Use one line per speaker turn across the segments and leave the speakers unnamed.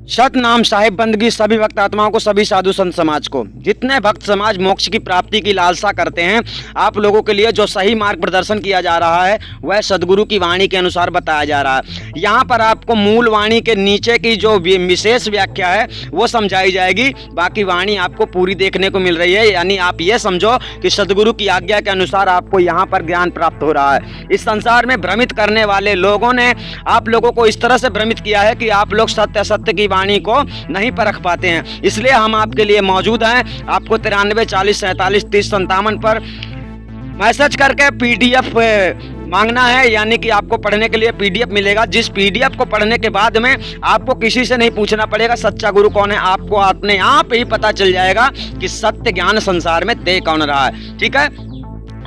सतनाम साहिब बंदगी सभी भक्त आत्माओं को, सभी साधु संत समाज को। जितने भक्त समाज मोक्ष की प्राप्ति की लालसा करते हैं, आप लोगों के लिए जो सही मार्ग प्रदर्शन किया जा रहा है वह सदगुरु की वाणी के अनुसार बताया जा रहा है। यहाँ पर आपको मूल वाणी के नीचे की जो विशेष व्याख्या है वो समझाई जाएगी, बाकी वाणी आपको पूरी देखने को मिल रही है। यानी आप ये समझो कि सदगुरु की आज्ञा के अनुसार आपको यहाँ पर ज्ञान प्राप्त हो रहा है। इस संसार में भ्रमित करने वाले लोगों ने आप लोगों को इस तरह से भ्रमित किया है कि आप लोग सत्य असत्य की वाणी को नहीं परख पाते हैं। इसलिए हम आपके लिए मौजूद हैं। आपको 93 40 47 30 57 पर मैसेज करके पीडीएफ मांगना है, यानी कि आपको पढ़ने के लिए पीडीएफ मिलेगा। जिस पीडीएफ को पढ़ने के बाद में आपको किसी से नहीं पूछना पड़ेगा सच्चा गुरु कौन है, आपको अपने आप ही पता चल जाएगा कि सत्य ज्ञान संसार में दे कौन रहा है। ठीक है,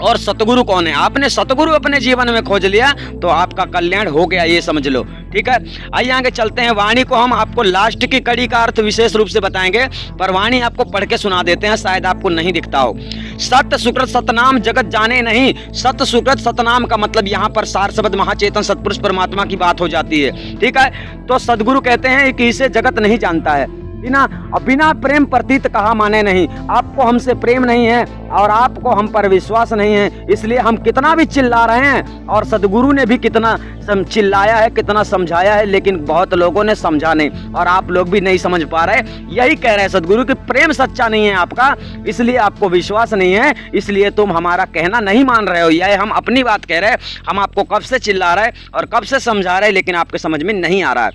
और सतगुरु कौन है। आपने सतगुरु अपने जीवन में खोज लिया तो आपका कल्याण हो गया, ये समझ लो। ठीक है, आइए आगे चलते हैं। वाणी को हम आपको लास्ट की कड़ी का अर्थ विशेष रूप से बताएंगे, पर वाणी आपको पढ़ के सुना देते हैं, शायद आपको नहीं दिखता हो। सत्य सुकृत सतनाम जगत जाने नहीं। सत्य सुकृत सतनाम का मतलब यहाँ पर सार शब्द महाचेतन सतपुरुष परमात्मा की बात हो जाती है। ठीक है, तो सदगुरु कहते हैं कि इसे जगत नहीं जानता है। बिना प्रेम प्रतीत कहा माने नहीं। आपको हमसे प्रेम नहीं है और आपको हम पर विश्वास नहीं है, इसलिए हम कितना भी चिल्ला रहे हैं। और सदगुरु ने भी कितना चिल्लाया है, कितना समझाया है, लेकिन बहुत लोगों ने समझा नहीं और आप लोग भी नहीं समझ पा रहे। यही कह रहे हैं सदगुरु कि प्रेम सच्चा नहीं है आपका, इसलिए आपको विश्वास नहीं है, इसलिए तुम हमारा कहना नहीं मान रहे हो। यह हम अपनी बात कह रहे हैं, हम आपको कब से चिल्ला रहे हैं और कब से समझा रहे हैं, लेकिन आपके समझ में नहीं आ रहा है।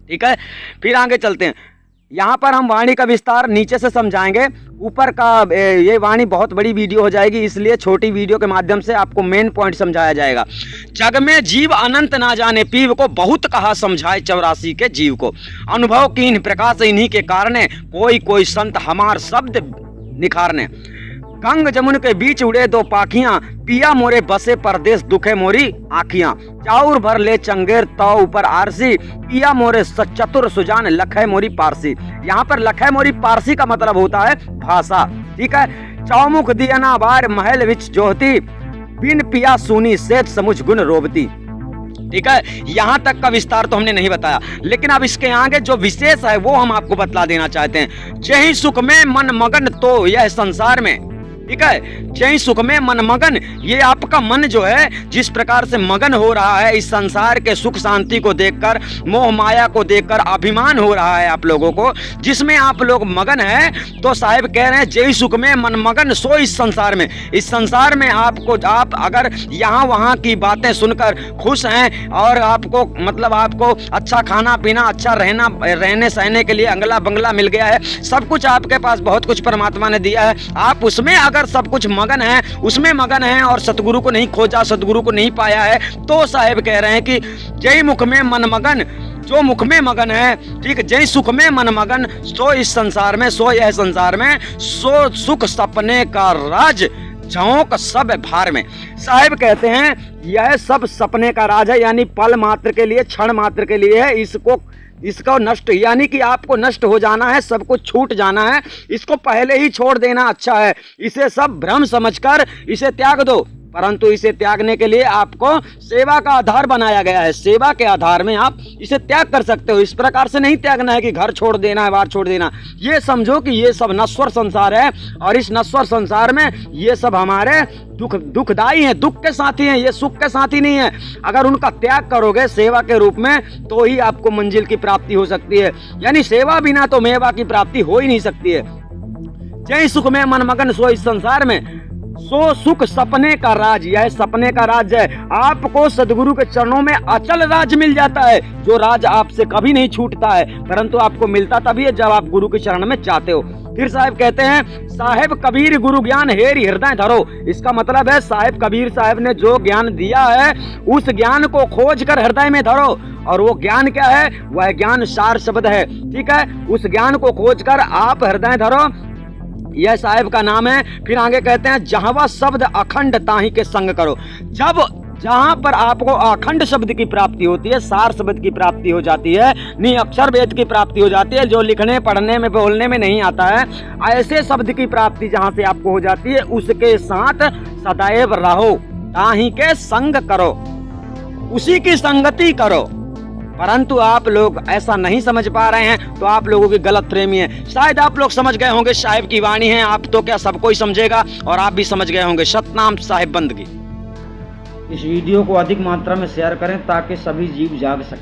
ठीक है, फिर आगे चलते हैं। यहाँ पर हम वाणी का विस्तार नीचे से समझाएंगे। ऊपर का ये वाणी बहुत बड़ी वीडियो हो जाएगी, इसलिए छोटी वीडियो के माध्यम से आपको मेन पॉइंट समझाया जाएगा। जग में जीव अनंत ना जाने पीव को, बहुत कहा समझाए 84 के जीव को। अनुभव कीन प्रकाश इन्हीं के कारणे, कोई कोई संत हमार शब्द निखारने। गंग जमुन के बीच उड़े दो पाखियां, पिया मोरे बसे परदेश दुखे मोरी आखियां। चाउर भर ले चंगेर तो ऊपर आरसी, पिया मोरे चतुर सुजान लखै मोरी पारसी। यहाँ पर लखै मोरी पारसी का मतलब होता है भाषा। ठीक है, चौमुख दियना बार महल विच जोहती, बिन पिया सुनी सेठ समुझ गुण रोबती। ठीक है, यहाँ तक का विस्तार तो हमने नहीं बताया, लेकिन अब इसके आगे जो विशेष है वो हम आपको बतला देना चाहते हैं। जय सुख में मन मगन तो यह संसार में। ठीक है, जय सुख में मन मगन, ये आपका मन जो है जिस प्रकार से मगन हो रहा है इस संसार के सुख शांति को देखकर, मोह माया को देखकर अभिमान हो रहा है आप लोगों को, जिसमें आप लोग मगन हैं। तो साहिब कह रहे हैं जय सुख में मन मगन सो इस संसार में। इस संसार में आपको, आप अगर यहाँ वहाँ की बातें सुनकर खुश हैं और आपको मतलब आपको अच्छा खाना पीना, अच्छा रहने सहने के लिए अंगला बंगला मिल गया है, सब कुछ आपके पास बहुत कुछ परमात्मा ने दिया है, आप उसमें अगर सब कुछ मगन है, उसमें मगन है और सतगुरु को नहीं खोजा, सतगुरु को नहीं पाया है, तो साहिब कह रहे हैं कि जय मुख में मन मगन, जो मुख में मगन है। ठीक, जय सुख में मन मगन सो इस संसार में, सो यह संसार में, सो सुख सपने का राज झोंक सब भार में। साहिब कहते हैं यह सब सपने का राज है, यानी पल मात्र के लिए, क्षण मात्र के लिए है। इसको नष्ट, यानी कि आपको नष्ट हो जाना है, सब कुछ छूट जाना है, इसको पहले ही छोड़ देना अच्छा है। इसे सब भ्रम समझकर इसे त्याग दो, परंतु इसे त्यागने के लिए आपको सेवा का आधार बनाया गया है। सेवा के आधार में आप इसे त्याग कर सकते हो। इस प्रकार से नहीं त्यागना है कि घर छोड़ देना है, बाहर छोड़ देना। ये समझो कि ये सब नश्वर संसार है और इस नश्वर संसार में ये सब हमारे दुखदाई हैं, दुख के साथी हैं, ये सुख के साथी नहीं है। अगर उनका त्याग करोगे सेवा के रूप में तो ही आपको मंजिल की प्राप्ति हो सकती है, यानी सेवा बिना तो मेवा की प्राप्ति हो ही नहीं सकती है। जय सुख में मन मगन सो इस संसार में, सो सुख सपने का राज, यह सपने का राज है। आपको सदगुरु के चरणों में अचल राज मिल जाता है, जो राज आपसे कभी नहीं छूटता है, परंतु आपको मिलता तभी है जब आप गुरु के चरण में जाते हो। फिर साहिब कहते हैं साहिब कबीर गुरु ज्ञान हेरी हृदय धरो। इसका मतलब है साहिब कबीर साहिब ने जो ज्ञान दिया है उस ज्ञान को खोज कर हृदय में धरो। और वो ज्ञान क्या है? वह ज्ञान सार शब्द है। ठीक है, उस ज्ञान को खोज कर आप हृदय धरो, यह साहिब का नाम है। फिर आगे कहते हैं जहां शब्द अखंड ताही के संग करो। जहां पर आपको अखंड शब्द की प्राप्ति होती है, सार शब्द की प्राप्ति हो जाती है, निअक्षर वेद की प्राप्ति हो जाती है, जो लिखने पढ़ने में बोलने में नहीं आता है, ऐसे शब्द की प्राप्ति जहां से आपको हो जाती है, उसके साथ सदैव रहो, ताही के संग करो, उसी की संगति करो। परंतु आप लोग ऐसा नहीं समझ पा रहे हैं, तो आप लोगों की गलत फहमी है। शायद आप लोग समझ गए होंगे साहिब की वाणी है, आप तो क्या सब कोई समझेगा, और आप भी समझ गए होंगे। सतनाम साहिब बंदगी। इस वीडियो को अधिक मात्रा में शेयर करें ताकि सभी जीव जाग सकें।